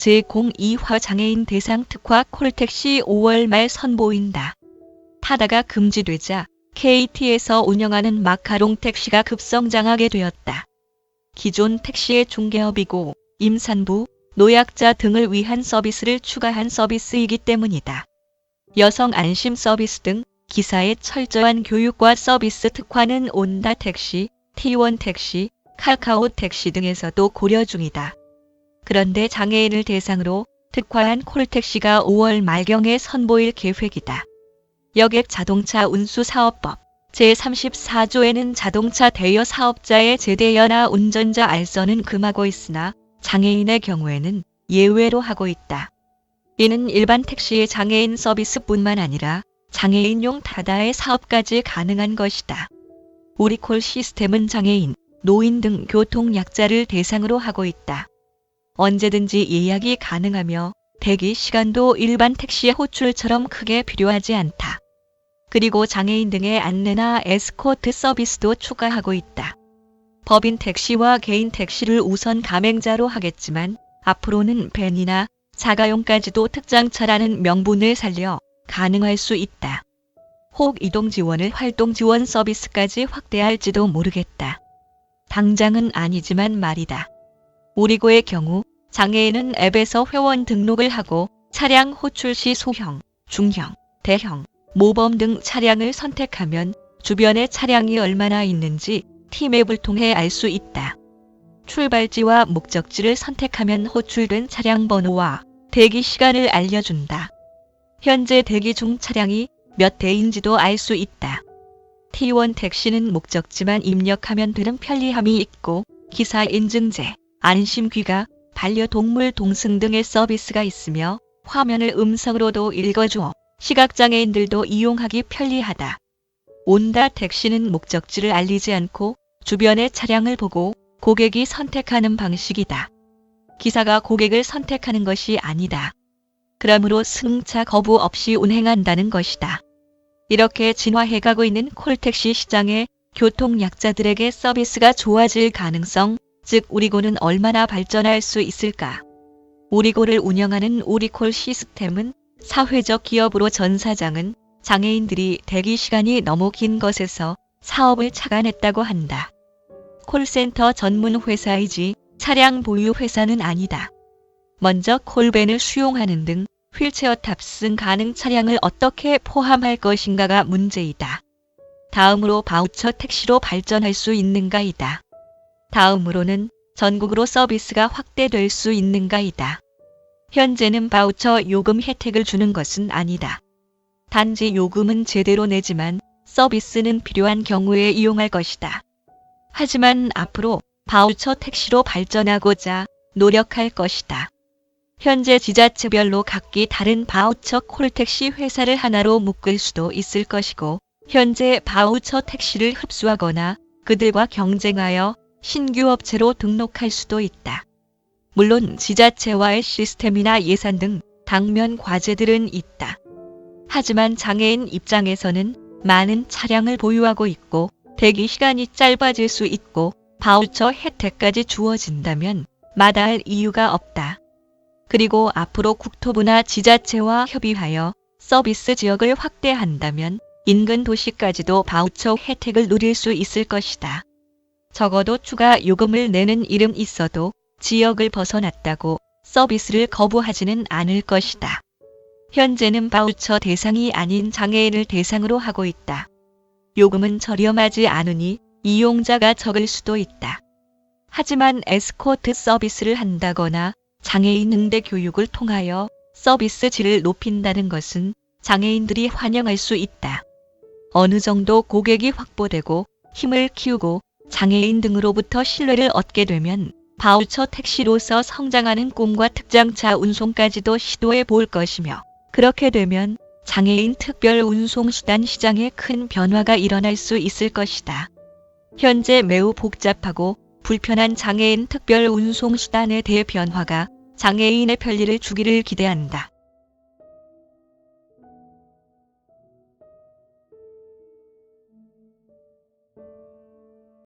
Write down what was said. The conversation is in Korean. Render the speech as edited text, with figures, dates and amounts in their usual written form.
제02화 장애인 대상 특화 콜택시 5월 말 선보인다. 타다가 금지되자 KT에서 운영하는 마카롱 택시가 급성장하게 되었다. 기존 택시의 중개업이고 임산부, 노약자 등을 위한 서비스를 추가한 서비스이기 때문이다. 여성 안심 서비스 등 기사의 철저한 교육과 서비스 특화는 온다 택시, T1 택시, 카카오 택시 등에서도 고려 중이다. 그런데 장애인을 대상으로 특화한 콜택시가 5월 말경에 선보일 계획이다. 여객 자동차 운수사업법 제34조에는 자동차 대여 사업자의 제대연화 운전자 알선은 금하고 있으나 장애인의 경우에는 예외로 하고 있다. 이는 일반 택시의 장애인 서비스뿐만 아니라 장애인용 타다의 사업까지 가능한 것이다. 우리 콜 시스템은 장애인, 노인 등 교통약자를 대상으로 하고 있다. 언제든지 예약이 가능하며 대기 시간도 일반 택시의 호출처럼 크게 필요하지 않다. 그리고 장애인 등의 안내나 에스코트 서비스도 추가하고 있다. 법인 택시와 개인 택시를 우선 가맹자로 하겠지만 앞으로는 밴이나 자가용까지도 특장차라는 명분을 살려 가능할 수 있다. 혹 이동 지원을 활동 지원 서비스까지 확대할지도 모르겠다. 당장은 아니지만 말이다. 우리고의 경우 장애인은 앱에서 회원 등록을 하고 차량 호출 시 소형, 중형, 대형, 모범 등 차량을 선택하면 주변에 차량이 얼마나 있는지 T맵을 통해 알 수 있다. 출발지와 목적지를 선택하면 호출된 차량 번호와 대기 시간을 알려준다. 현재 대기 중 차량이 몇 대인지도 알 수 있다. T1 택시는 목적지만 입력하면 되는 편리함이 있고 기사 인증제, 안심귀가, 반려동물 동승 등의 서비스가 있으며 화면을 음성으로도 읽어주어 시각장애인들도 이용하기 편리하다. 온다 택시는 목적지를 알리지 않고 주변의 차량을 보고 고객이 선택하는 방식이다. 기사가 고객을 선택하는 것이 아니다. 그러므로 승차 거부 없이 운행한다는 것이다. 이렇게 진화해가고 있는 콜택시 시장에 교통약자들에게 서비스가 좋아질 가능성, 즉 우리고는 얼마나 발전할 수 있을까? 우리고를 운영하는 우리콜 시스템은 사회적 기업으로 전 사장은 장애인들이 대기 시간이 너무 긴 것에서 사업을 착안했다고 한다. 콜센터 전문 회사이지 차량 보유 회사는 아니다. 먼저 콜밴을 수용하는 등 휠체어 탑승 가능 차량을 어떻게 포함할 것인가가 문제이다. 다음으로 바우처 택시로 발전할 수 있는가이다. 다음으로는 전국으로 서비스가 확대될 수 있는가이다. 현재는 바우처 요금 혜택을 주는 것은 아니다. 단지 요금은 제대로 내지만 서비스는 필요한 경우에 이용할 것이다. 하지만 앞으로 바우처 택시로 발전하고자 노력할 것이다. 현재 지자체별로 각기 다른 바우처 콜택시 회사를 하나로 묶을 수도 있을 것이고 현재 바우처 택시를 흡수하거나 그들과 경쟁하여 신규 업체로 등록할 수도 있다. 물론 지자체와의 시스템이나 예산 등 당면 과제들은 있다. 하지만 장애인 입장에서는 많은 차량을 보유하고 있고 대기 시간이 짧아질 수 있고 바우처 혜택까지 주어진다면 마다할 이유가 없다. 그리고 앞으로 국토부나 지자체와 협의하여 서비스 지역을 확대한다면 인근 도시까지도 바우처 혜택을 누릴 수 있을 것이다. 적어도 추가 요금을 내는 일은 있어도 지역을 벗어났다고 서비스를 거부하지는 않을 것이다. 현재는 바우처 대상이 아닌 장애인을 대상으로 하고 있다. 요금은 저렴하지 않으니 이용자가 적을 수도 있다. 하지만 에스코트 서비스를 한다거나 장애인 응대 교육을 통하여 서비스 질을 높인다는 것은 장애인들이 환영할 수 있다. 어느 정도 고객이 확보되고 힘을 키우고 장애인 등으로부터 신뢰를 얻게 되면 바우처 택시로서 성장하는 꿈과 특장차 운송까지도 시도해 볼 것이며 그렇게 되면 장애인 특별 운송수단 시장에 큰 변화가 일어날 수 있을 것이다. 현재 매우 복잡하고 불편한 장애인 특별 운송수단에 대해 변화가 장애인의 편리를 주기를 기대한다.